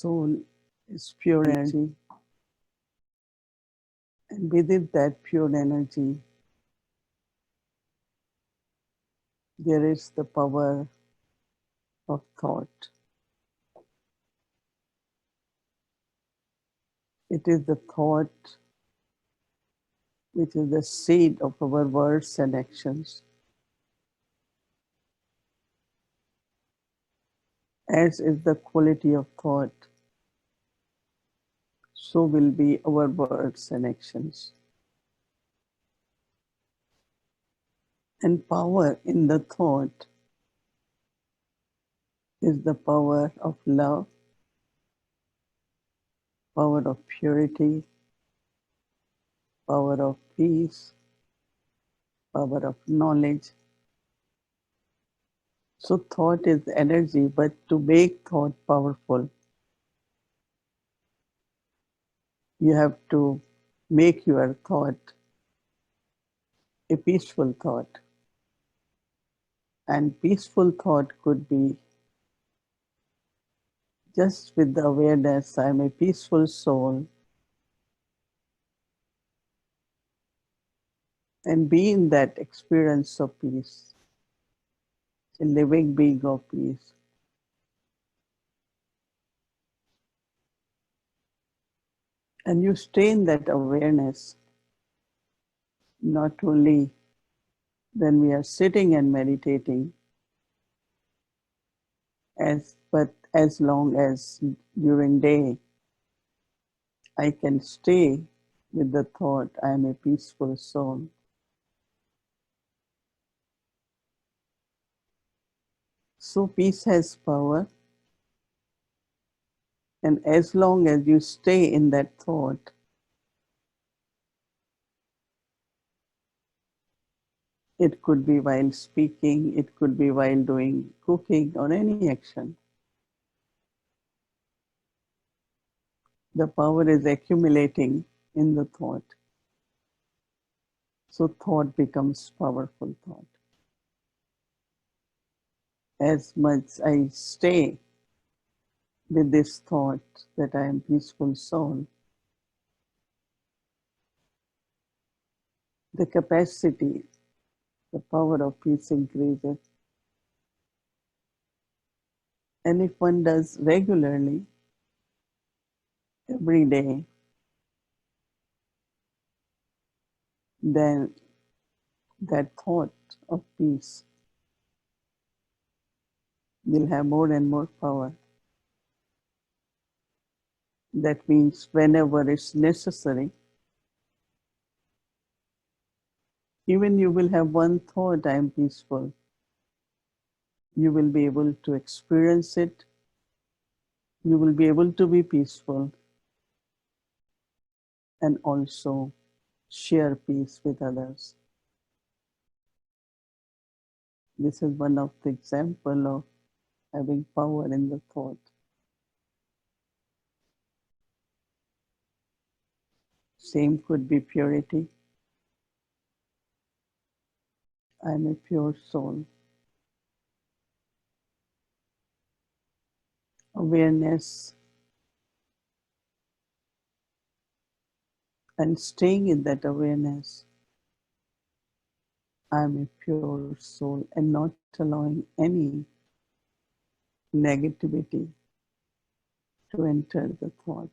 soul is pure energy, and within that pure energy, there is the power of thought. It is the thought which is the seed of our words and actions. As is the quality of thought, so will be our words and actions. And power in the thought is the power of love, power of purity, power of peace, power of knowledge. So thought is energy, but to make thought powerful, you have to make your thought a peaceful thought. And peaceful thought could be just with the awareness, I am a peaceful soul, and be in that experience of peace, a living being of peace. And you stay in that awareness, not only when we are sitting and meditating, but as long as during day, I can stay with the thought, I am a peaceful soul. So peace has power. And as long as you stay in that thought, it could be while speaking, it could be while doing cooking or any action. The power is accumulating in the thought. So thought becomes powerful thought. As much I stay with this thought that I am peaceful soul, the capacity, the power of peace increases. And if one does regularly, every day, then that thought of peace will have more and more power. That means whenever it's necessary, even you will have one thought, I am peaceful. You will be able to experience it. You will be able to be peaceful and also share peace with others. This is one of the examples of having power in the thought. Same could be purity. I am a pure soul. Awareness and staying in that awareness. I am a pure soul and not allowing any negativity to enter the thought.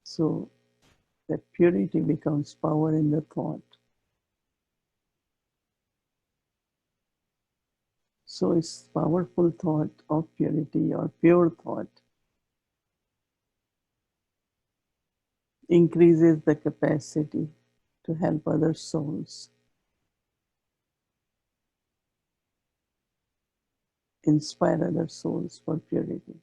So that purity becomes power in the thought. So it's powerful thought of purity or pure thought increases the capacity to help other souls, inspire other souls for purity.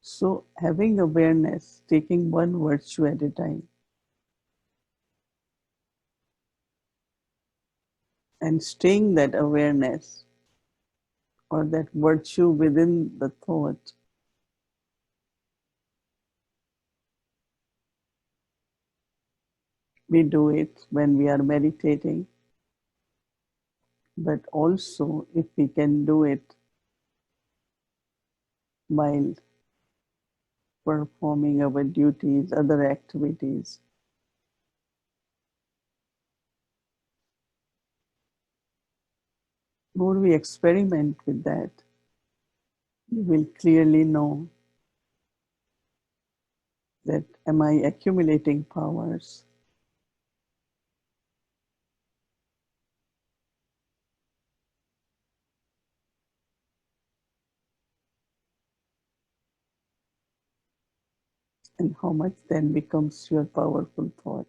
So having awareness, taking one virtue at a time, and staying that awareness or that virtue within the thought, we do it when we are meditating, But also, if we can do it while performing our duties, other activities, more we experiment with that, you will clearly know that am I accumulating powers? And how much then becomes your powerful thought.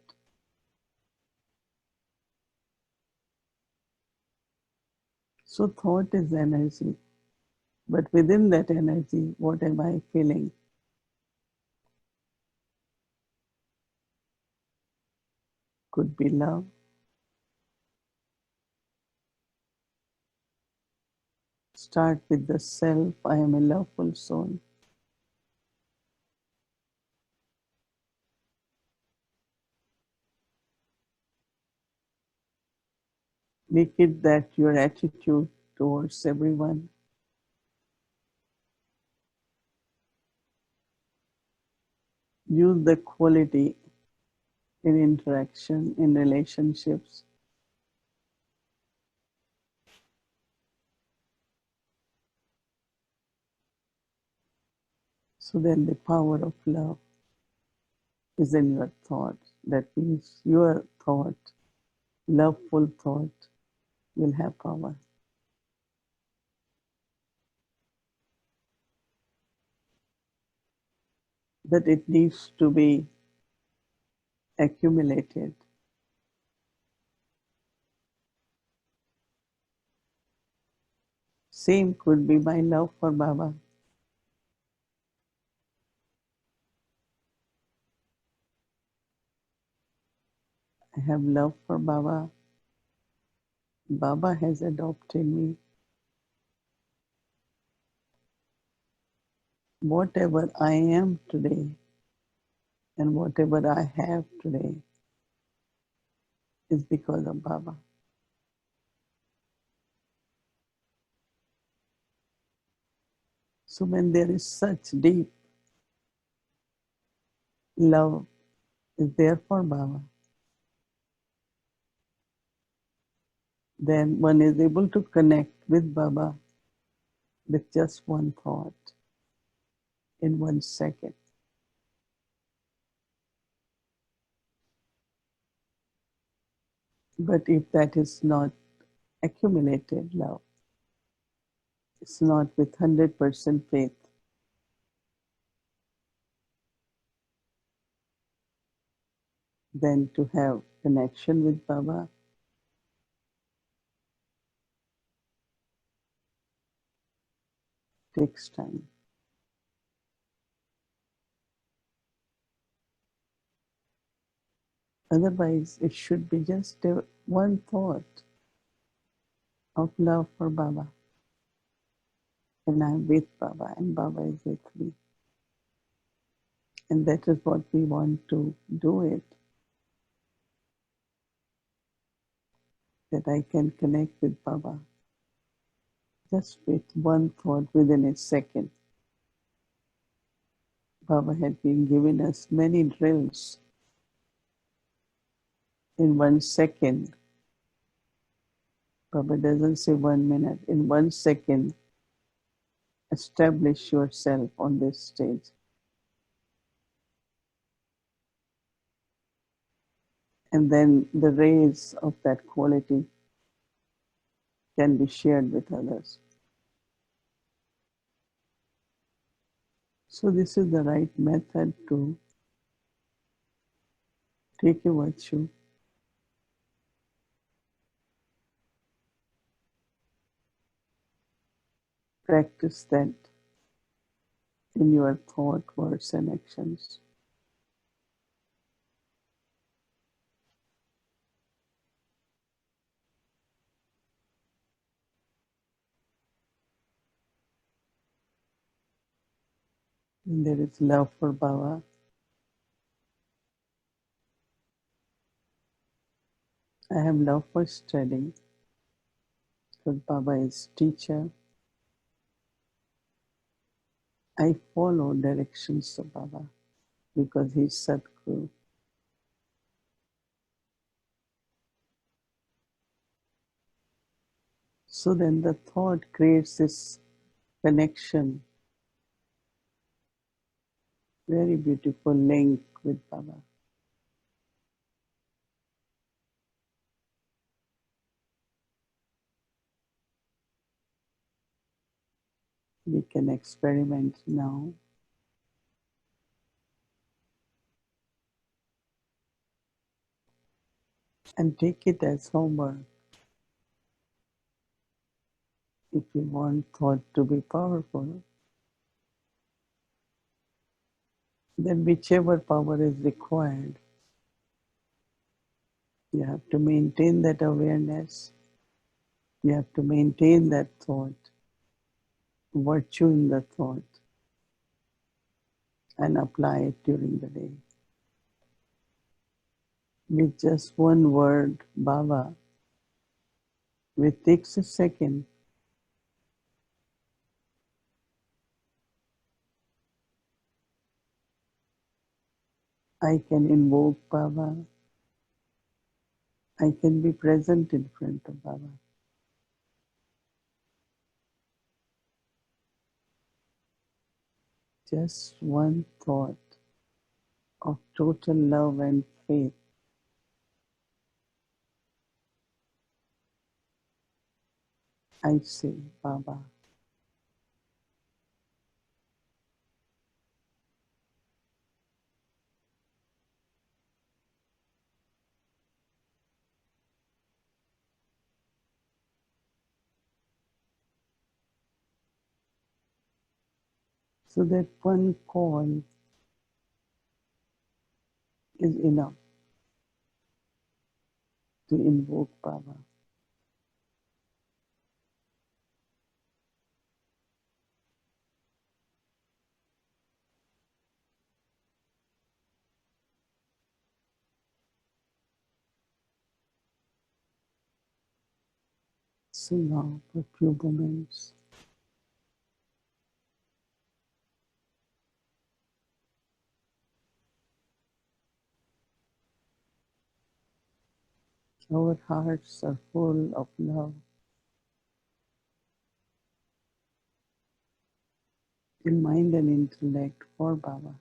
So thought is energy, but within that energy, what am I feeling? Could be love. Start with the self, I am a loveful soul. Make it that your attitude towards everyone. Use the quality in interaction, in relationships. So then the power of love is in your thought. That means your thought, loveful thought, will have power. But it needs to be accumulated. Same could be my love for Baba. I have love for Baba. Baba has adopted me. Whatever I am today and whatever I have today is because of Baba. So when there is such deep love is there for Baba, then one is able to connect with Baba with just one thought in 1 second. But if that is not accumulated love, it's not with 100% faith, then to have connection with Baba takes time. Otherwise, it should be just one thought of love for Baba. And I'm with Baba, and Baba is with me. And that is what we want to do it, that I can connect with Baba just with one thought within a second. Baba had been giving us many drills in 1 second. Baba doesn't say 1 minute. In 1 second, establish yourself on this stage. And then the rays of that quality can be shared with others. So this is the right method to take a virtue, practice that in your thought, words, and actions. And there is love for Baba. I have love for studying. because Baba is teacher. I follow directions of Baba because he's Sadguru. So then the thought creates this connection, very beautiful link with Baba. We can experiment now. And take it as homework. If you want thought to be powerful, then whichever power is required, you have to maintain that awareness. You have to maintain that thought, virtue in the thought, and apply it during the day. With just one word, Baba, it takes a second. I can invoke Baba. I can be present in front of Baba. Just one thought of total love and faith. I say, Baba. So that one call is enough to invoke Baba. So now, for a few moments, our hearts are full of love in mind and intellect for Baba.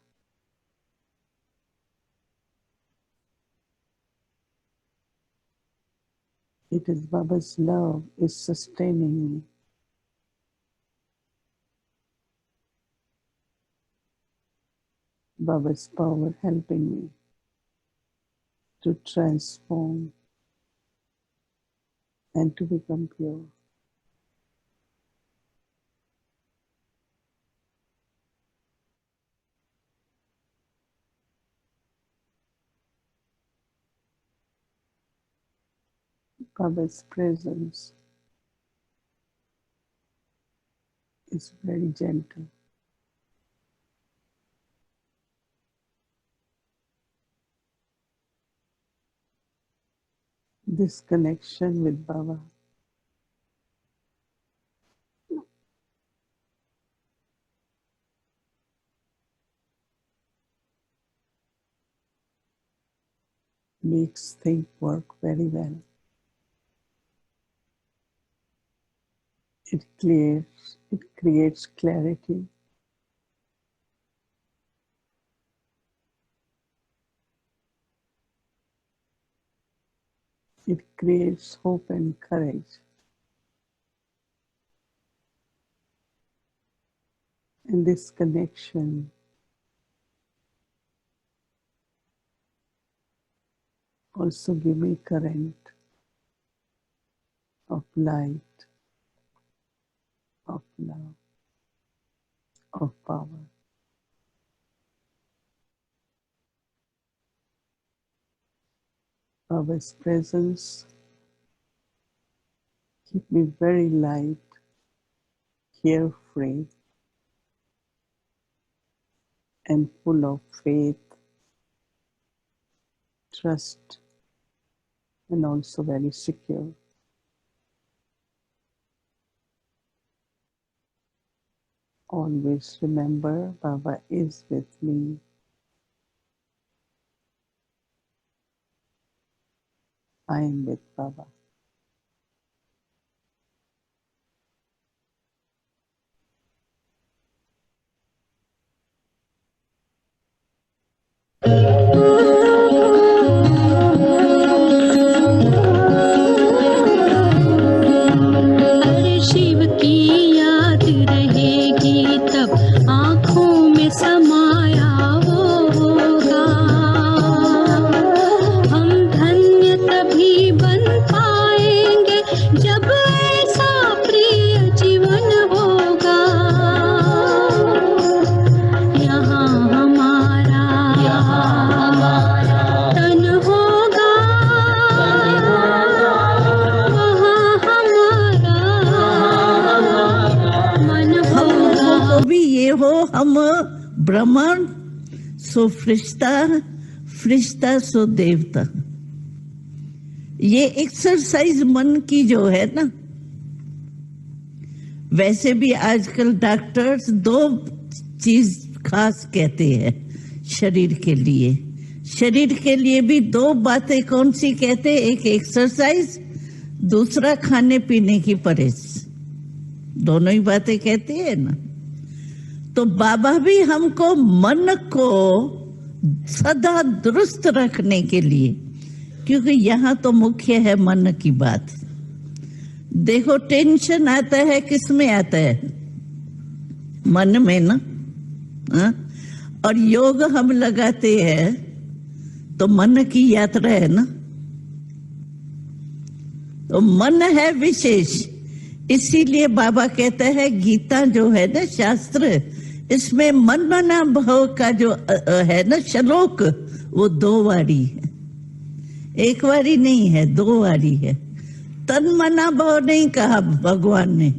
It is Baba's love is sustaining me. Baba's power helping me to transform and to become pure. Baba's presence is very gentle. This connection with Baba makes things work very well. It creates clarity. It creates hope and courage. And this connection also give me current of light, of love, of power. Baba's presence keep me very light, carefree, and full of faith, trust, and also very secure. Always remember, Baba is with me. I am with Baba. अरे शिव की याद रहेगी तब आँखों में समाया वो होगा। हम धन्य तभी बन पाएंगे जब ऐसा प्रिय जीवन होगा। यहाँ हमारा तन होगा, वहाँ हमारा मन होगा। तो भी ये हो हम ब्रह्मण सो फरिश्ता, फरिश्ता सो देवता। ये एक्सरसाइज मन की जो है ना, वैसे भी आजकल डॉक्टर्स दो चीज खास कहते हैं शरीर के लिए। शरीर के लिए भी दो बातें कौन सी कहते हैं? एक एक्सरसाइज, दूसरा खाने पीने की परहेज। दोनों ही बातें कहते हैं ना। तो बाबा भी हमको मन को सदा दुरुस्त रखने के लिए, क्योंकि यहाँ तो मुख्य है मन की बात। देखो टेंशन आता है किस में आता है? मन में ना। हाँ? और योग हम लगाते हैं तो मन की यात्रा है ना। तो मन है विशेष, इसीलिए बाबा कहते हैं गीता जो है ना शास्त्र, इसमें मन मना भाव का जो है ना श्लोक, वो 2 वारी है, 1 वारी नहीं है, 2 वारी है। तन मना भाव नहीं कहा भगवान ने,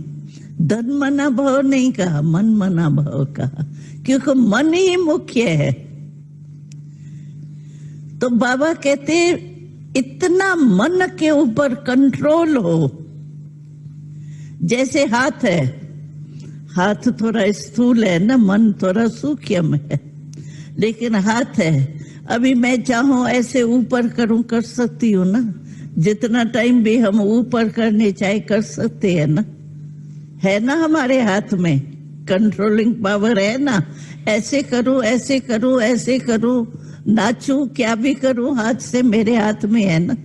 धन मना भाव नहीं कहा, मन मना भाव कहा, क्योंकि मन ही मुख्य है। तो बाबा कहते इतना मन के ऊपर कंट्रोल हो। जैसे हाथ है, हाथ थोड़ा स्थूल है ना, मन थोड़ा सूक्ष्म है, लेकिन हाथ है। अभी मैं चाहूं ऐसे ऊपर करूं, कर सकती हूँ ना। जितना टाइम भी हम ऊपर करने चाहे कर सकते हैं ना, है ना हमारे हाथ में कंट्रोलिंग पावर है ना। ऐसे करूं, ऐसे करूं, ऐसे करूं, नाचूं, क्या भी करूं, हाथ से मेरे हाथ में है ना।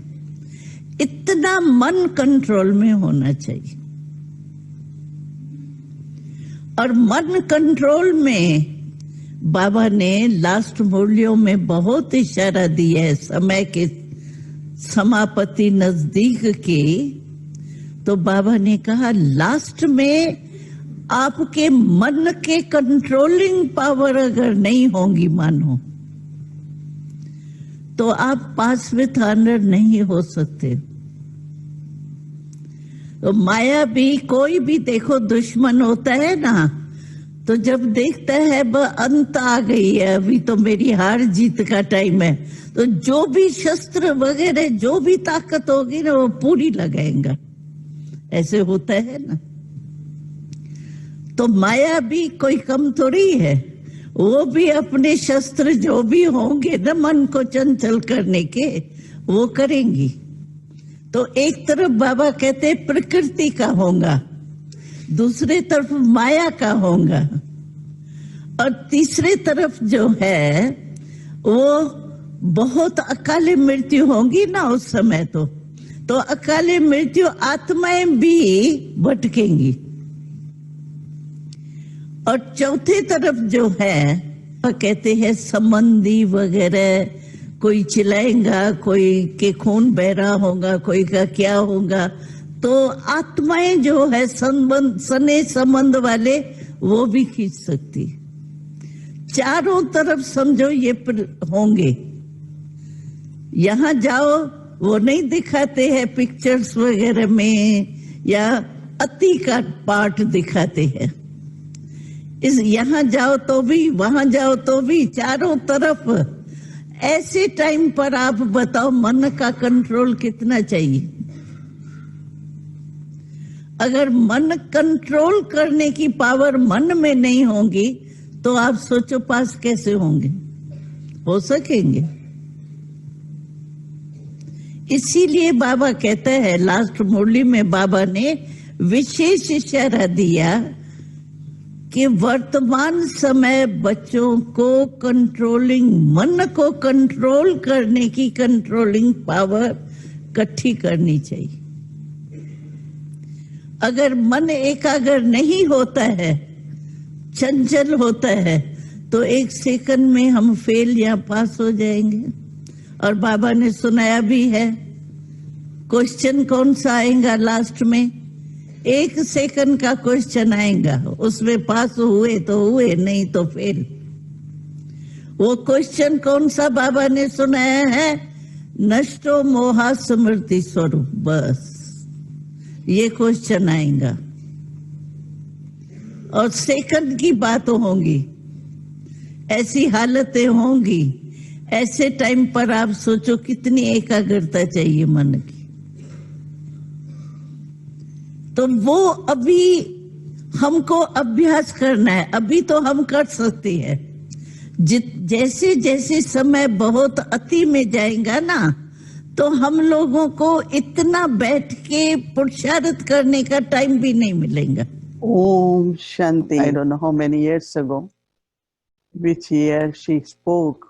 इतना मन कंट्रोल में होना चाहिए। और मन कंट्रोल में बाबा ने लास्ट मूल्यों में बहुत इशारा दिया है, समय के समापति नजदीक के। तो बाबा ने कहा लास्ट में आपके मन के कंट्रोलिंग पावर अगर नहीं होंगी मानो, तो आप पास विथ ऑनर नहीं हो सकते। तो माया भी, कोई भी देखो दुश्मन होता है ना, तो जब देखता है वह अंत आ गई है, अभी तो मेरी हार जीत का टाइम है, तो जो भी शस्त्र वगैरह जो भी ताकत होगी ना वो पूरी लगाएगा। ऐसे होता है ना। तो माया भी कोई कम थोड़ी है, वो भी अपने शस्त्र जो भी होंगे ना मन को चंचल करने के, वो करेंगी। तो एक तरफ बाबा कहते प्रकृति का होगा, दूसरे तरफ माया का होगा, और तीसरे तरफ जो है वो बहुत अकाले मृत्यु होंगी ना उस समय। तो अकाले मृत्यु आत्माएं भी भटकेंगी। और चौथे तरफ जो है कहते हैं संबंधी वगैरह, कोई चिल्लाएगा, कोई के खून बह रहा होगा, कोई का क्या होगा। तो आत्माएं जो है संबंध, सने संबंध वाले, वो भी खींच सकती। चारों तरफ समझो ये होंगे। यहां जाओ वो नहीं दिखाते हैं पिक्चर्स वगैरह में, या अति का पार्ट दिखाते हैं। इस यहां जाओ तो भी, वहां जाओ तो भी, चारों तरफ। ऐसे टाइम पर आप बताओ मन का कंट्रोल कितना चाहिए। अगर मन कंट्रोल करने की पावर मन में नहीं होगी तो आप सोचो पास कैसे होंगे, हो सकेंगे? इसीलिए बाबा कहते हैं, लास्ट मुरली में बाबा ने विशेष इशारा दिया कि वर्तमान समय बच्चों को कंट्रोलिंग, मन को कंट्रोल करने की कंट्रोलिंग पावर इकट्ठी करनी चाहिए। अगर मन एकाग्र नहीं होता है, चंचल होता है, तो एक सेकंड में हम फेल या पास हो जाएंगे। और बाबा ने सुनाया भी है, क्वेश्चन कौन सा आएगा लास्ट में? 1 सेकंड का क्वेश्चन आएगा, उसमें पास हुए तो हुए, नहीं तो फेल। वो क्वेश्चन कौन सा बाबा ने सुनाया है? नष्टो मोहा स्मृति स्वरूप, बस ये क्वेश्चन आएगा। और सेकंड की बात होंगी, ऐसी हालतें होंगी, ऐसे टाइम पर आप सोचो कितनी एकाग्रता चाहिए मन की। तो वो अभी हमको अभ्यास करना है। अभी तो हम कर सकते हैं, जैसे जैसे समय बहुत अति में जाएगा ना, तो हम लोगों को इतना बैठ के पुरुषार्थ करने का टाइम भी नहीं मिलेगा। Om Shanti. I don't know how many years ago, which year she spoke,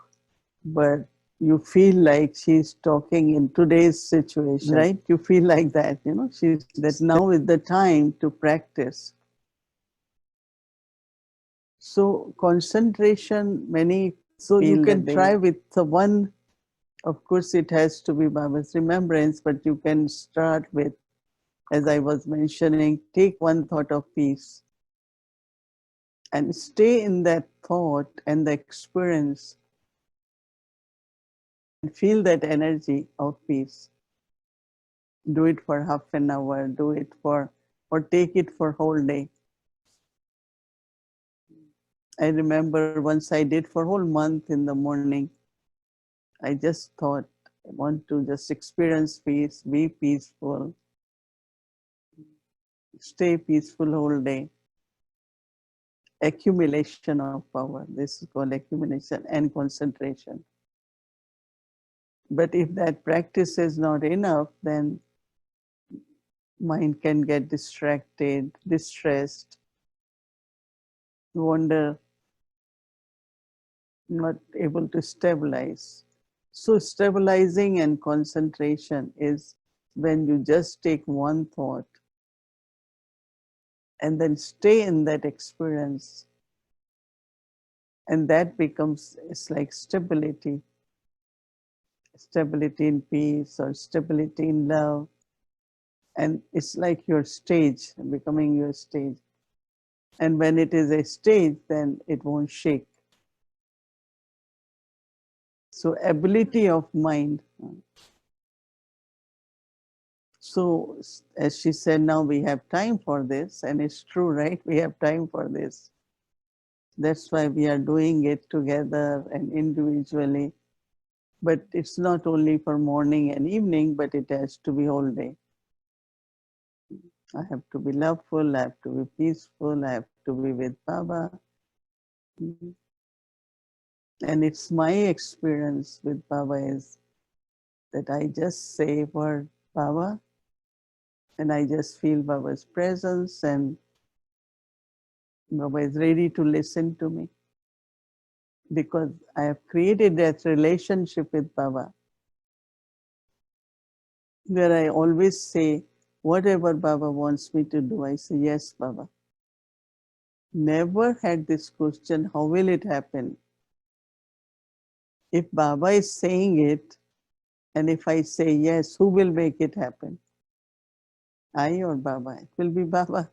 but you feel like she's talking in today's situation, right? You feel like that, you know, she's that now is the time to practice. So concentration, many so you can try with the one, of course it has to be Baba's remembrance, but you can start with, as I was mentioning, take one thought of peace and stay in that thought and the experience and feel that energy of peace. Do it for half an hour, do it for, or take it for whole day. I remember once I did for whole month in the morning. I just thought, I want to just experience peace, be peaceful, stay peaceful whole day. Accumulation of power. This is called accumulation and concentration. But if that practice is not enough, then mind can get distracted, distressed, wander, not able to stabilize. So stabilizing and concentration is when you just take one thought and then stay in that experience. And that becomes, it's like stability. Stability in peace or stability in love. And it's like your stage, becoming your stage. And when it is a stage, then it won't shake. So ability of mind. So as she said, now we have time for this, and it's true, right? We have time for this. That's why we are doing it together and individually. But it's not only for morning and evening, but it has to be whole day. I have to be loveful, I have to be peaceful, I have to be with Baba. And it's my experience with Baba is that I just say word Baba, and I just feel Baba's presence, and Baba is ready to listen to me. Because I have created that relationship with Baba, where I always say, whatever Baba wants me to do, I say, yes, Baba. Never had this question, how will it happen? If Baba is saying it, and if I say yes, who will make it happen? I or Baba? It will be Baba.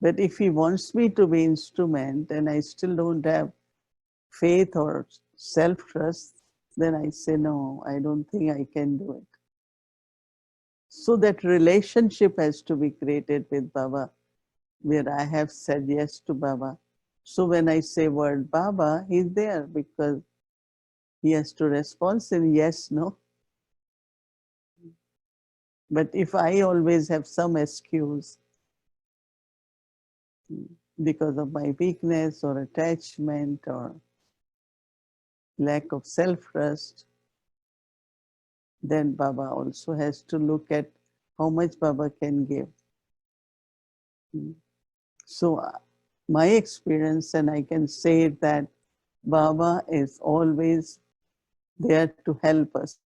But if he wants me to be instrument and I still don't have faith or self-trust, then I say, no, I don't think I can do it. So that relationship has to be created with Baba, where I have said yes to Baba. So when I say word Baba, he's there because he has to respond in yes, no. But if I always have some excuse because of my weakness or attachment or lack of self-trust, then Baba also has to look at how much Baba can give. So my experience, and I can say that Baba is always there to help us.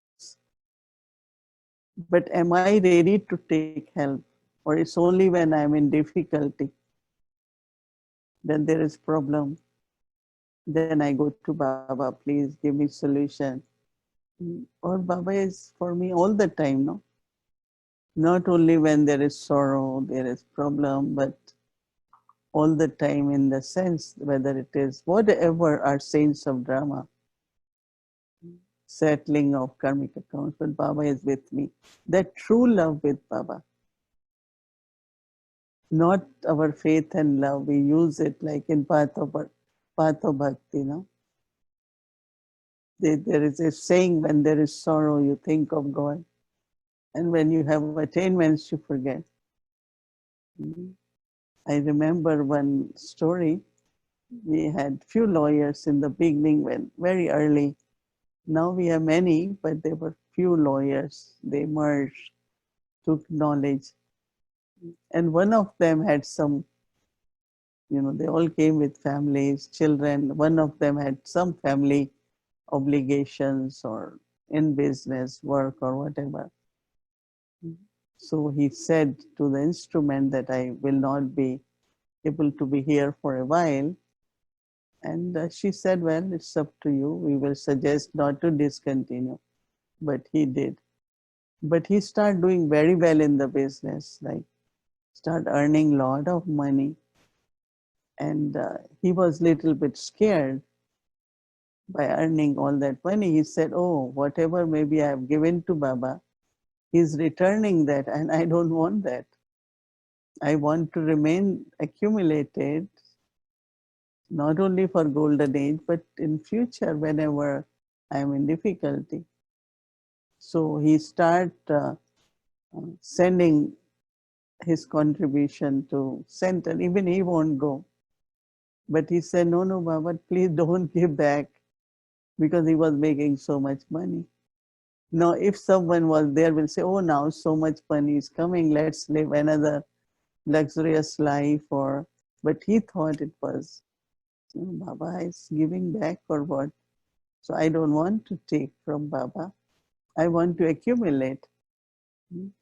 But am I ready to take help? Or it's only when I'm in difficulty, when there is problem, then I go to Baba, please give me solution. Or Baba is for me all the time, no? Not only when there is sorrow, there is problem, but all the time in the sense, whether it is whatever are saints of drama, settling of karmic accounts, but Baba is with me. That true love with Baba, not our faith and love. We use it like in path of bhakti, no? There is a saying, when there is sorrow, you think of God. And when you have attainments, you forget. I remember one story. We had few lawyers in the beginning, when very early. Now we have many, but there were few lawyers. They merged, took knowledge. And one of them had some, they all came with families, children. One of them had some family obligations or in business, work or whatever. So he said to the instrument that I will not be able to be here for a while. And she said, well, it's up to you. We will suggest not to discontinue. But he did. But he started doing very well in the business, like start earning a lot of money. And he was a little bit scared by earning all that money. He said, oh, whatever maybe I have given to Baba, he's returning that, and I don't want that. I want to remain accumulated, not only for golden age, but in future whenever I'm in difficulty. So he start sending his contribution to center. Even he won't go. But he said, no, no, Baba, please don't give back, because he was making so much money. Now, if someone was there, will say, oh, now so much money is coming, let's live another luxurious life. But he thought it was, Baba is giving back or what? So I don't want to take from Baba. I want to accumulate.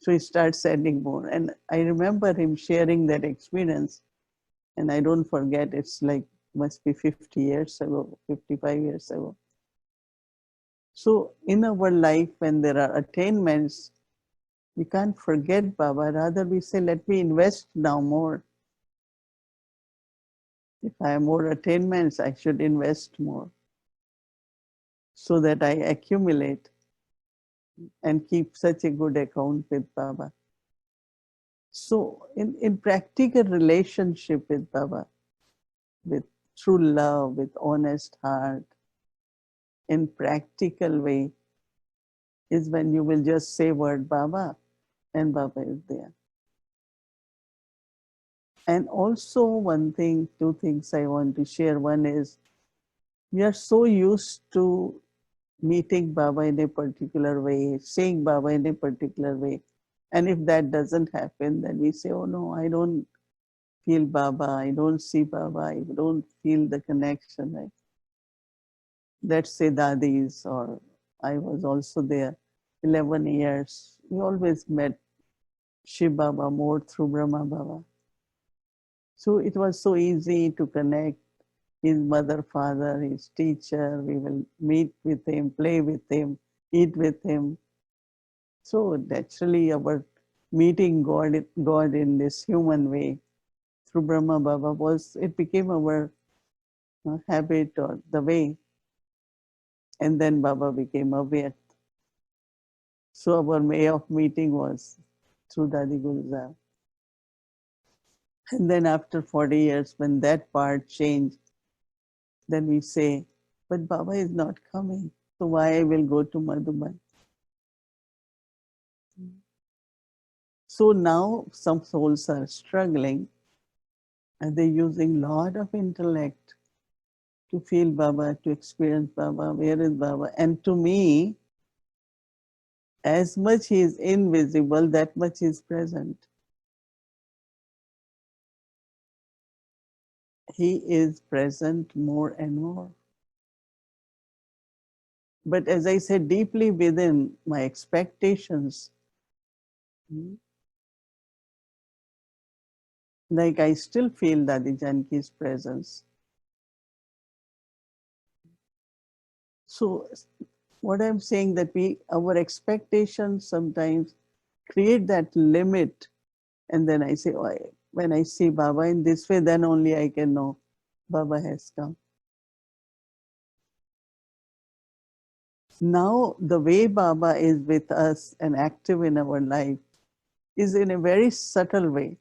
So he starts sending more. And I remember him sharing that experience. And I don't forget, it's like, must be 50 years ago, 55 years ago. So in our life, when there are attainments, we can't forget Baba. Rather, we say, let me invest now more. If I have more attainments, I should invest more so that I accumulate and keep such a good account with Baba. So in practical relationship with Baba, with true love, with honest heart, in practical way, is when you will just say word Baba, and Baba is there. And also one thing, two things I want to share. One is, we are so used to meeting Baba in a particular way, saying Baba in a particular way. And if that doesn't happen, then we say, oh no, I don't feel Baba, I don't see Baba, I don't feel the connection. Right? Let's say Dadis, or I was also there 11 years. We always met Shiv Baba more through Brahma Baba. So it was so easy to connect. His mother, father, his teacher, we will meet with him, play with him, eat with him. So naturally our meeting God in this human way through Brahma Baba it became our habit or the way. And then Baba became Avyakti. So our way of meeting was through Dadi Gulzar. And then after 40 years, when that part changed, then we say, but Baba is not coming. So why I will go to Madhuban? So now some souls are struggling and they're using a lot of intellect to feel Baba, to experience Baba, where is Baba? And to me, as much he is invisible, that much he is present. He is present more and more. But as I said, deeply within my expectations, like I still feel Dadi Janki's presence. So what I'm saying that our expectations sometimes create that limit, and then I say, oh, when I see Baba in this way, then only I can know Baba has come. Now the way Baba is with us and active in our life is in a very subtle way.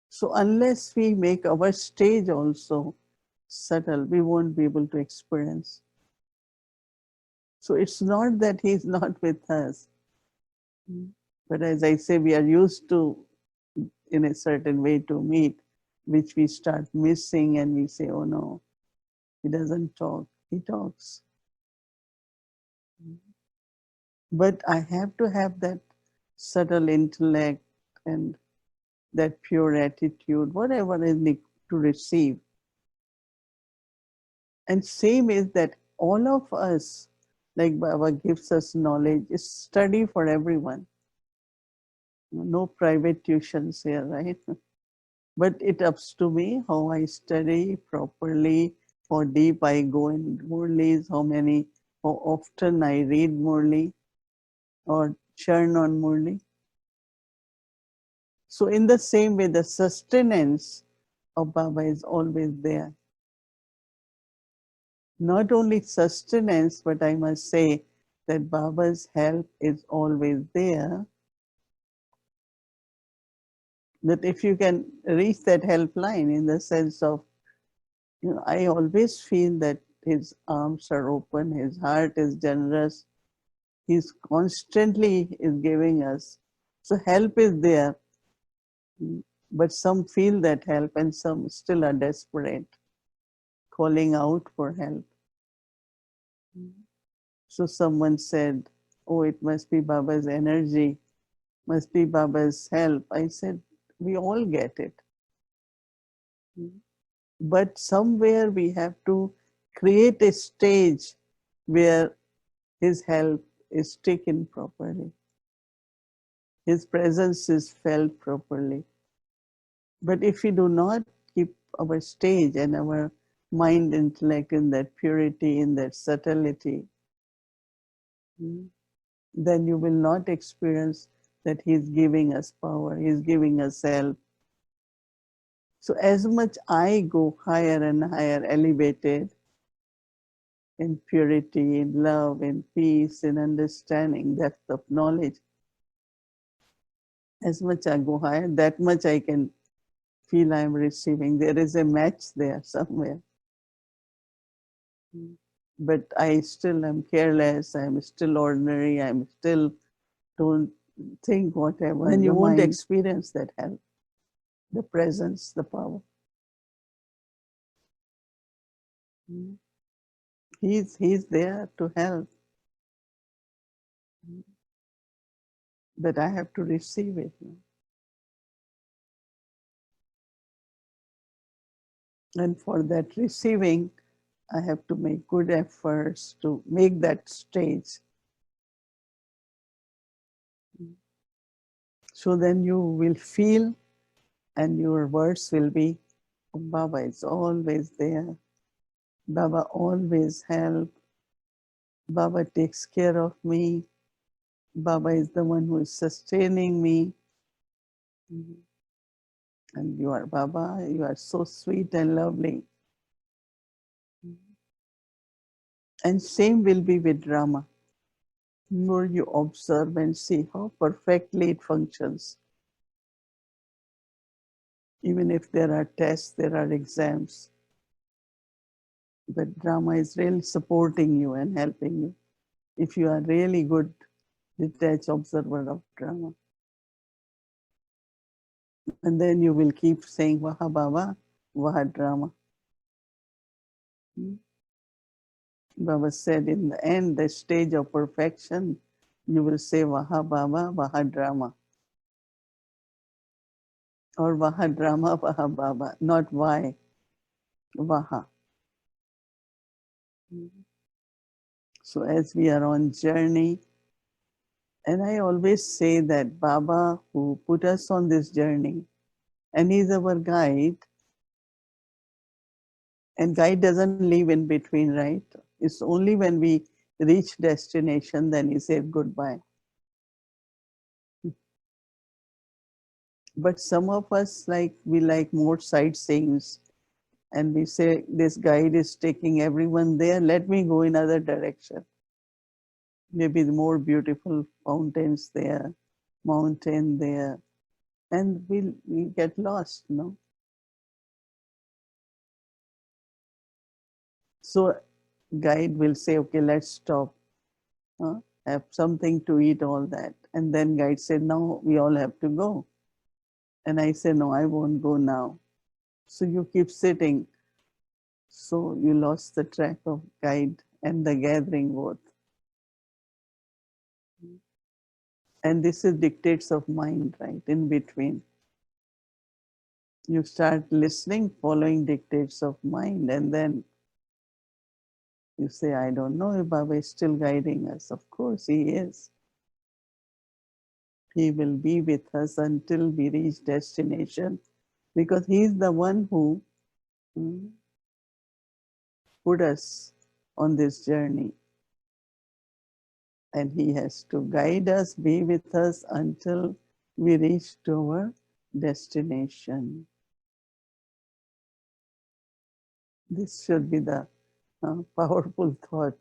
So unless we make our stage also subtle, we won't be able to experience. So it's not that he's not with us, but as I say, we are used to, in a certain way, to meet, which we start missing, and we say, oh no, he doesn't talk, he talks. But I have to have that subtle intellect and that pure attitude, whatever is needed to receive. And same is that all of us, like Baba gives us knowledge, is study for everyone. No private tuitions here, right? But it ups to me how I study properly, how deep I go in Murlis, how often I read Murli or churn on Murli. So in the same way, the sustenance of Baba is always there. Not only sustenance, but I must say that Baba's help is always there. That if you can reach that helpline in the sense of, I always feel that his arms are open, his heart is generous, he's constantly is giving us. So help is there, but some feel that help and some still are desperate, calling out for help. So someone said, oh, it must be Baba's energy, must be Baba's help. I said, we all get it. But somewhere we have to create a stage where his help is taken properly. His presence is felt properly. But if we do not keep our stage and our mind, intellect in that purity, in that subtlety, then you will not experience that he's giving us power, he's giving us help. So as much I go higher and higher, elevated in purity, in love, in peace, in understanding, depth of knowledge, as much I go higher, that much I can feel I'm receiving. There is a match there somewhere. But I still am careless, I'm still ordinary, I'm still don't think whatever. And you won't experience that help, the presence, the power. He's there to help. But I have to receive it. And for that receiving, I have to make good efforts to make that stage. So then you will feel and your words will be, oh, Baba is always there. Baba always help. Baba takes care of me. Baba is the one who is sustaining me. And you are Baba, you are so sweet and lovely. And same will be with drama. More you observe and see how perfectly it functions. Even if there are tests, there are exams, but drama is really supporting you and helping you. If you are really good detached observer of drama. And then you will keep saying, Vaha Baba, Vaha drama. Baba said, in the end, the stage of perfection, you will say Vaha Baba, Vaha drama. Or Vaha drama, Vaha Baba. Not why, Vaha. So as we are on journey, and I always say that Baba who put us on this journey, and he's our guide, and guide doesn't live in between, right? It's only when we reach destination, then he said goodbye. But some of us we like more sightseeings, and we say this guide is taking everyone there, let me go in other direction. Maybe the more beautiful fountains there, mountain there, and we get lost, no? So guide will say, okay, let's stop, huh? Have something to eat, all that. And then guide said, no, we all have to go. And I say, no, I won't go now. So you keep sitting. So you lost the track of guide and the gathering both. And this is dictates of mind, right? In between. You start listening, following dictates of mind, and then you say, I don't know if Baba is still guiding us. Of course he is. He will be with us until we reach destination, because he is the one who put us on this journey. And he has to guide us, be with us until we reach to our destination. This should be the powerful thought.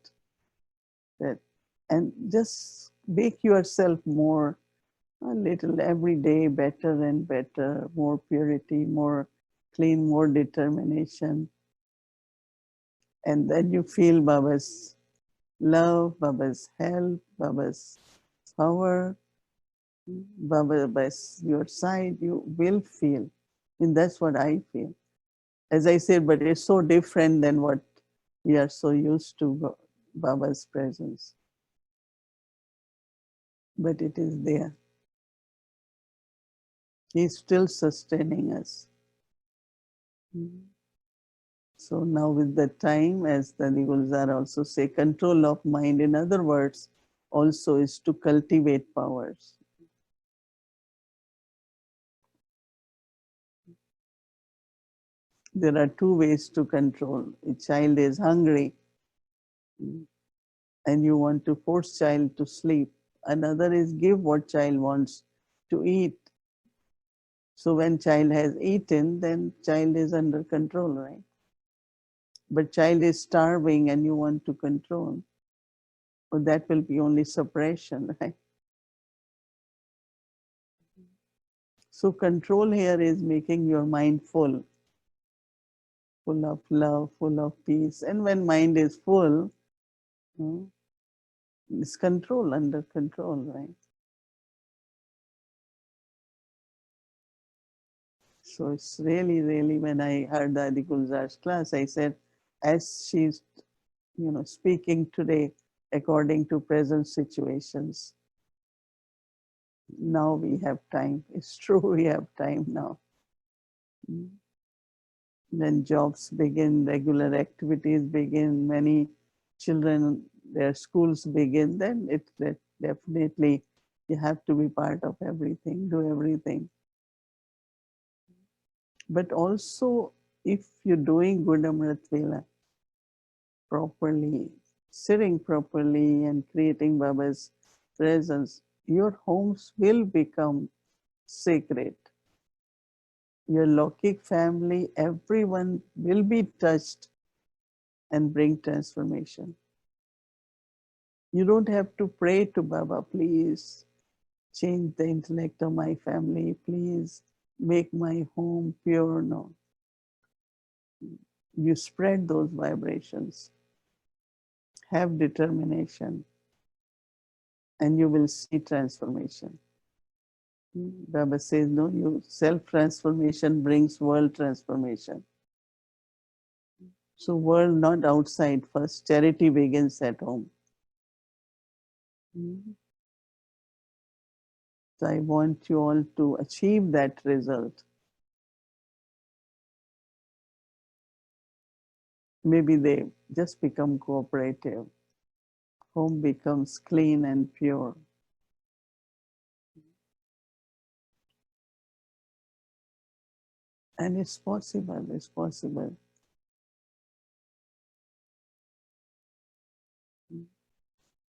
That, and just make yourself more, a little every day, better and better, more purity, more clean, more determination. And then you feel Baba's love, Baba's help, Baba's power, Baba by your side, you will feel. And that's what I feel. As I said, but it's so different than what we are so used to, Baba's presence. But it is there. He's still sustaining us. So now with the time, as the Gulzar also say, control of mind, in other words, also is to cultivate powers. There are two ways to control. A child is hungry and you want to force child to sleep. Another is give what child wants to eat. So when child has eaten, then child is under control, right? But child is starving and you want to control. Well, that will be only suppression, right? So control here is making your mind full of love, full of peace. And when mind is full, it's control, under control, right? So it's really, really, when I heard the Adi Gulzar's class, I said, as she's, speaking today according to present situations, now we have time. It's true, we have time now. When jobs begin, regular activities begin, many children, their schools begin, then that definitely you have to be part of everything, do everything. But also, if you're doing good Amrit Vela properly, sitting properly and creating Baba's presence, your homes will become sacred. Your Lokik family, everyone will be touched and bring transformation. You don't have to pray to Baba, please change the intellect of my family, please make my home pure. No. You spread those vibrations, have determination, and you will see transformation. Baba says, no, you self-transformation brings world transformation. So world not outside first, charity begins at home. So I want you all to achieve that result. Maybe they just become cooperative. Home becomes clean and pure. And it's possible, it's possible.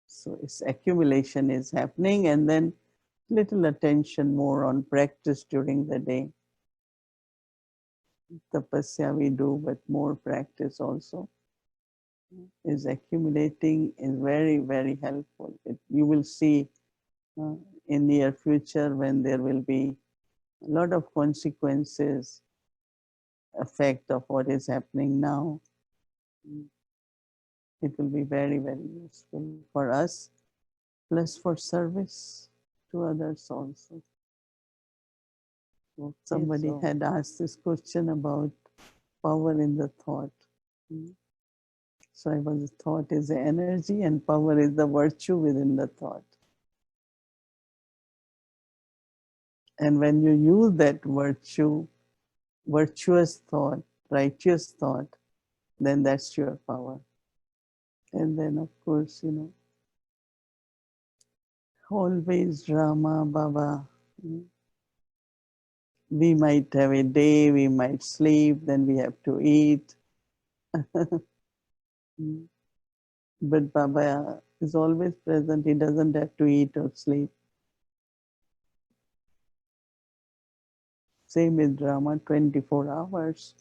So its accumulation is happening, and then little attention more on practice during the day. Tapasya we do, but more practice also is accumulating, is very, very helpful. You will see in near future when there will be a lot of consequences, effect of what is happening now. It will be very, very useful for us, plus for service to others also. So somebody had asked this question about power in the thought. So I was, thought is the energy and power is the virtue within the thought. And when you use that virtue, virtuous thought, righteous thought, then that's your power. And then of course, always drama, Baba. We might have a day, we might sleep, then we have to eat. But Baba is always present. He doesn't have to eat or sleep. Same with drama, 24 hours,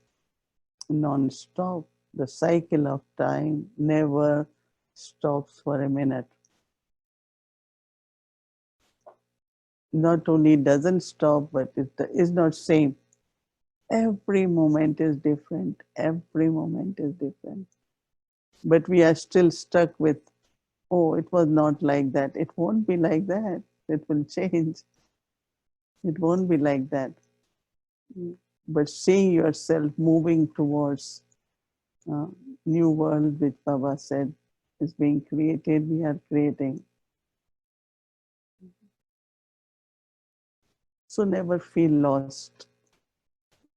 non-stop. The cycle of time never stops for a minute. Not only doesn't stop, but it is not same. Every moment is different. Every moment is different. But we are still stuck with, oh, it was not like that. It won't be like that. It will change. It won't be like that. But seeing yourself moving towards new world, which Baba said is being created, we are creating. So never feel lost.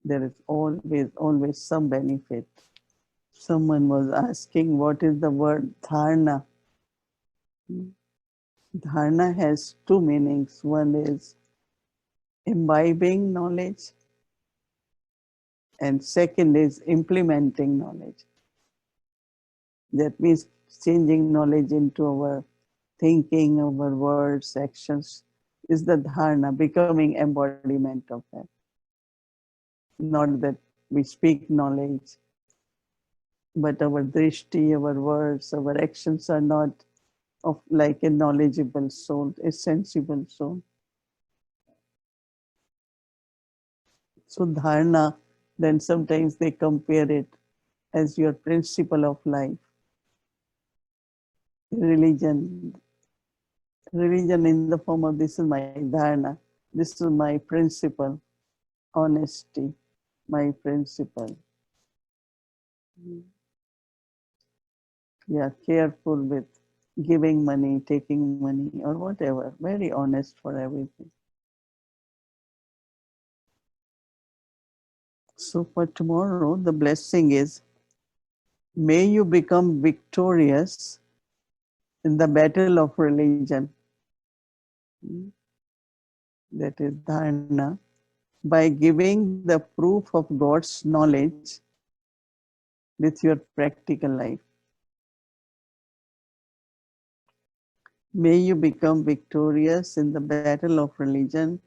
There is always some benefit. Someone was asking, what is the word dharna? Dharna has two meanings. One is imbibing knowledge, and second is implementing knowledge. That means changing knowledge into our thinking, our words, actions, is the dharna, becoming embodiment of that. Not that we speak knowledge, but our drishti, our words, our actions are not of like a knowledgeable soul, a sensible soul. So dharna, then sometimes they compare it as your principle of life. Religion in the form of, this is my dharna, this is my principle, honesty, my principle. Yeah, careful with giving money, taking money, or whatever, very honest for everything. So for tomorrow, the blessing is, may you become victorious in the battle of religion. That is dharna, by giving the proof of God's knowledge with your practical life. May you become victorious in the battle of religion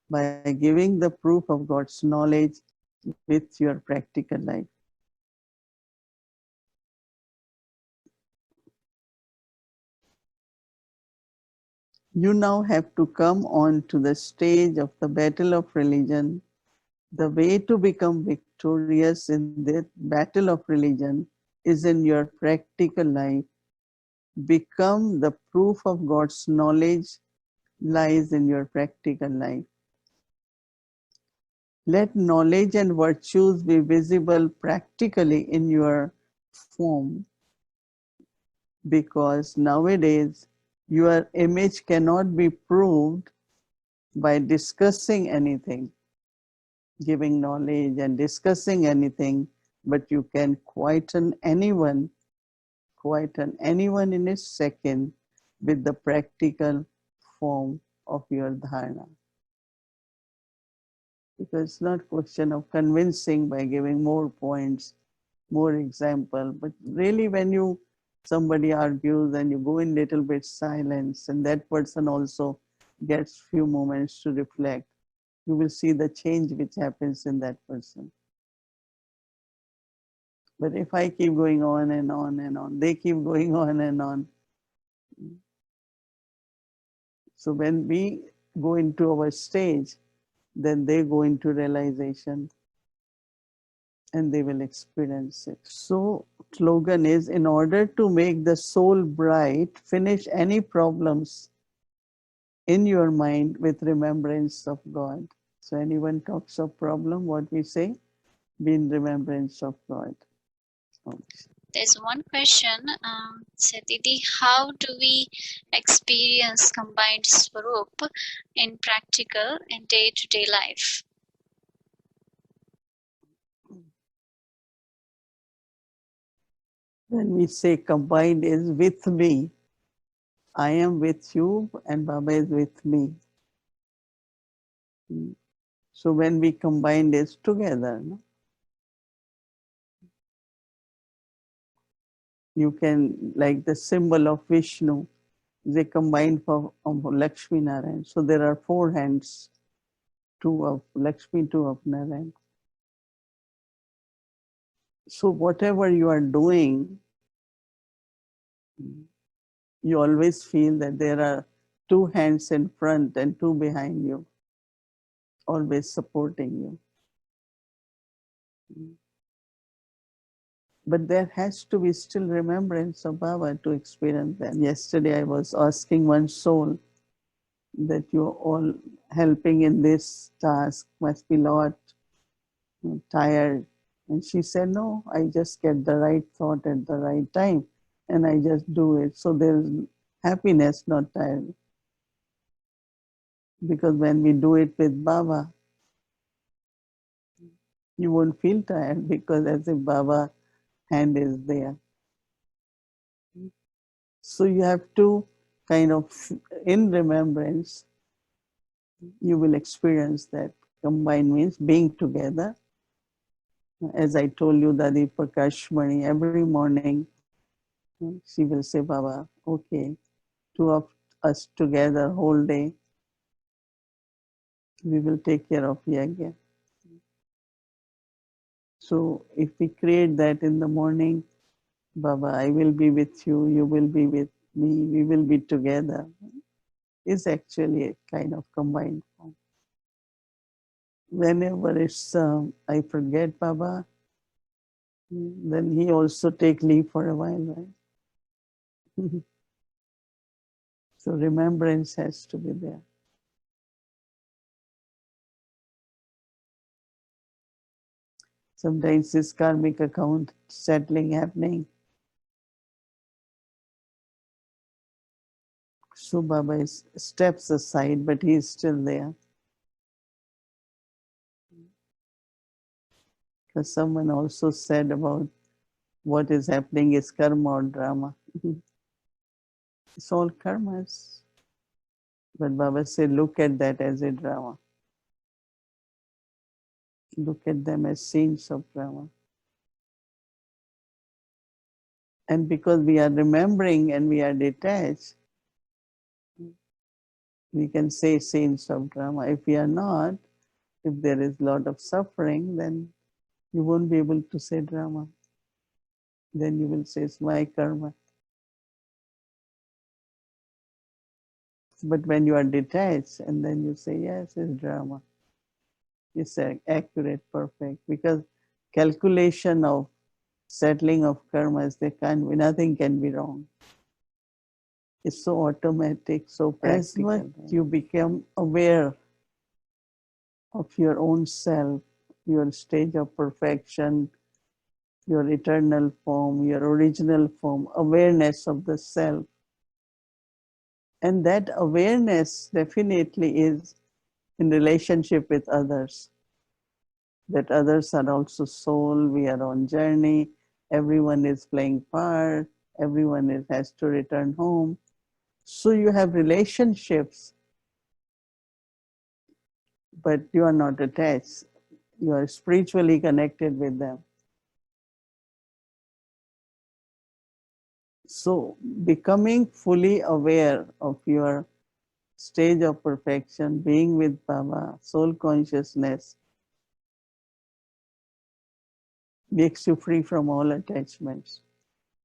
by giving the proof of God's knowledge with your practical life. You now have to come on to the stage of the battle of religion. The way to become victorious in the battle of religion is in your practical life, become the proof of God's knowledge lies in your practical life. Let knowledge and virtues be visible practically in your form, because nowadays your image cannot be proved by discussing anything, giving knowledge and discussing anything, but you can quieten anyone in a second with the practical form of your dharana. Because it's not question of convincing by giving more points, more example, but really when somebody argues and you go in little bit silence and that person also gets few moments to reflect, you will see the change which happens in that person. But if I keep going on and on and on, they keep going on and on. So when we go into our stage, then they go into realization and they will experience it. So slogan is, in order to make the soul bright, finish any problems in your mind with remembrance of God. So anyone talks of problem, what we say? Be in remembrance of God. There's one question, Didi, how do we experience combined Swarup in practical and day-to-day life? When we say combined is with me, I am with you and Baba is with me. So when we combine this together, no? You can, like the symbol of Vishnu, they combine for Lakshmi Narayan. So there are 4 hands, 2 of Lakshmi, 2 of Narayan. So whatever you are doing, you always feel that there are 2 hands in front and 2 behind you, always supporting you. But there has to be still remembrance of Baba to experience that. Yesterday I was asking one soul that you're all helping in this task, must be a lot tired. And she said, no, I just get the right thought at the right time and I just do it. So there's happiness, not tired. Because when we do it with Baba, you won't feel tired because as if Baba's hand is there. So you have to kind of, in remembrance, you will experience that. Combine means being together. As I told you, Dadi Prakashmani, every morning, she will say, Baba, okay, 2 of us together whole day, we will take care of Yagya. So if we create that in the morning, Baba, I will be with you, you will be with me, we will be together, is actually a kind of combined form. Whenever it's, I forget Baba, then he also take leave for a while, right? So remembrance has to be there. Sometimes this karmic account settling happening. So Baba steps aside, but he is still there. Because someone also said about what is happening is karma or drama. It's all karmas. But Baba said, look at that as a drama. Look at them as scenes of drama. And because we are remembering and we are detached, we can say scenes of drama. If we are not, if there is a lot of suffering, then you won't be able to say drama. Then you will say it's my karma. But when you are detached and then you say, yes, it's drama. It's accurate, perfect. Because calculation of settling of karmas, nothing can be wrong. It's so automatic, so As practical. much Right? You become aware of your own self, your stage of perfection, your eternal form, your original form, awareness of the self. And that awareness definitely is in relationship with others. That others are also soul, we are on journey, everyone is playing part, everyone has to return home. So you have relationships, but you are not attached. You are spiritually connected with them. So becoming fully aware of your stage of perfection, being with Baba, soul consciousness, makes you free from all attachments.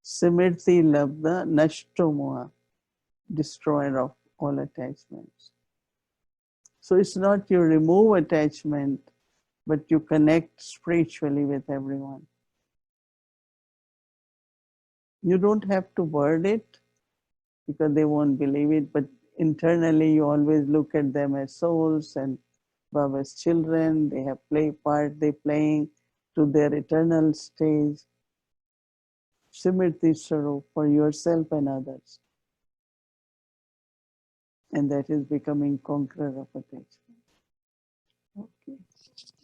Simirti labda nashto moha, destroyer of all attachments. So it's not you remove attachment, but you connect spiritually with everyone. You don't have to word it because they won't believe it, but internally you always look at them as souls and Baba's children. They have play part, they playing to their eternal stage. Simriti Swarup for yourself and others. And that is becoming conqueror of attachment. Okay.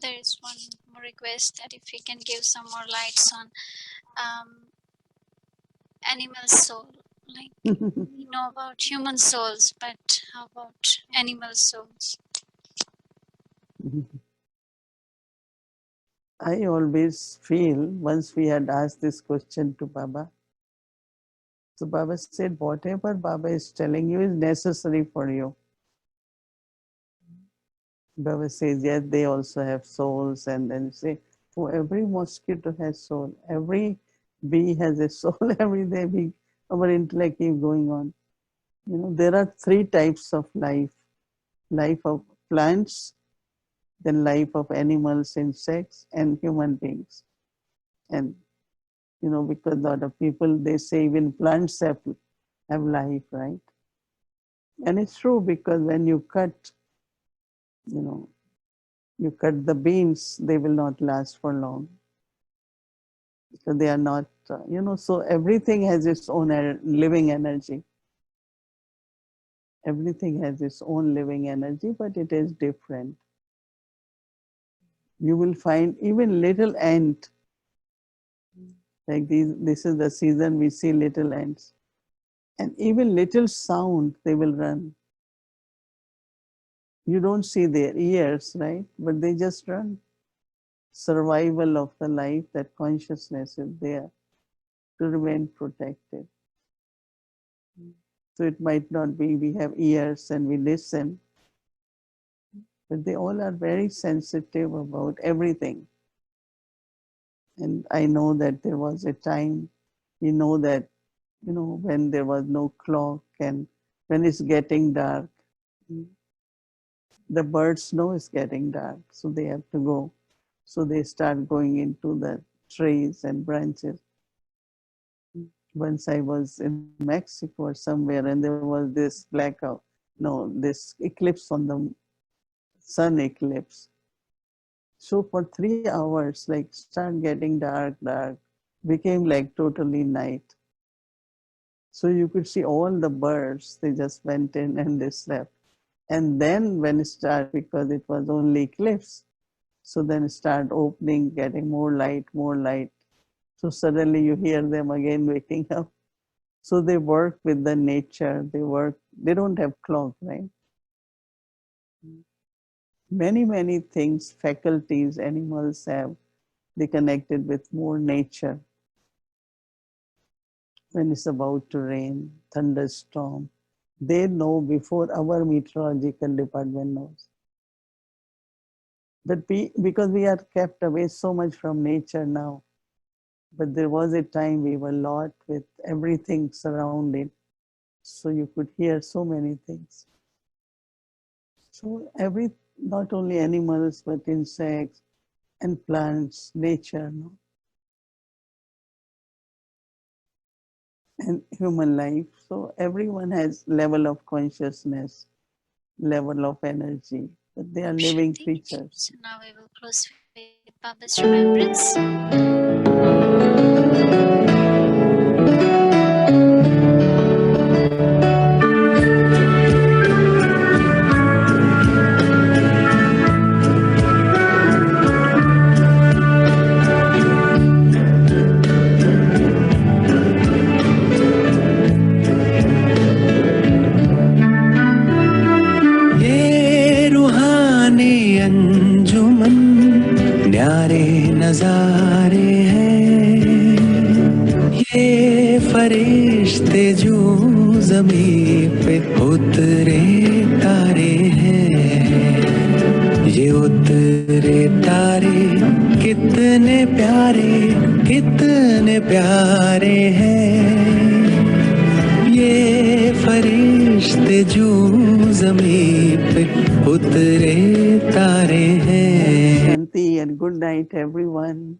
There is one more request that if you can give some more lights on animal soul. Like we know about human souls, but how about animal souls? I always feel once we had asked this question to Baba, so Baba said, whatever Baba is telling you is necessary for you. Baba says, yes, they also have souls, and then say, oh, every mosquito has soul, every bee has a soul, every day our intellect keeps going on. You know, there are three types of life: life of plants, then life of animals, insects, and human beings. And you know, because a lot of people they say even plants have life, right? And it's true because when you cut, you know, you cut the beans, they will not last for long because they are not, you know, so everything has its own living energy. Everything has its own living energy, but it is different. You will find even little ant, like this is the season we see little ants. And even little sound, they will run. You don't see their ears, right? But they just run. Survival of the life, that consciousness is there to remain protected. So it might not be we have ears and we listen, but they all are very sensitive about everything. And I know that there was a time, you know that, you know, when there was no clock and when it's getting dark, the birds know it's getting dark, so they have to go. So they start going into the trees and branches. Once I was in Mexico or somewhere, and there was this blackout, no, this eclipse on the sun eclipse. So for 3 hours, like start getting dark, became like totally night. So you could see all the birds, they just went in and they slept. And then when it started, because it was only eclipse, so then it started opening, getting more light, more light. So suddenly you hear them again waking up. So they work with the nature, they don't have clock, right? Many things, faculties animals have, they connected with more nature. When it's about to rain, thunderstorm, they know before our meteorological department knows. But because we are kept away so much from nature now, but there was a time we were lot with everything surrounded, so you could hear so many things. So not only animals, but insects and plants, nature. No? and human life. So everyone has level of consciousness, level of energy, but they are living Shanti. creatures. So now we will close with Baba's remembrance. ये रूहानी अंजुमन न्यारे नजारे हैं, ये फरिश्ते जो ज़मीं पे उतरे तारे हैं, ये उतरे तारे कितने प्यारे हैं, ये फरिश्ते जो ज़मीं पे उतरे तारे हैं। Shanti and good night, everyone.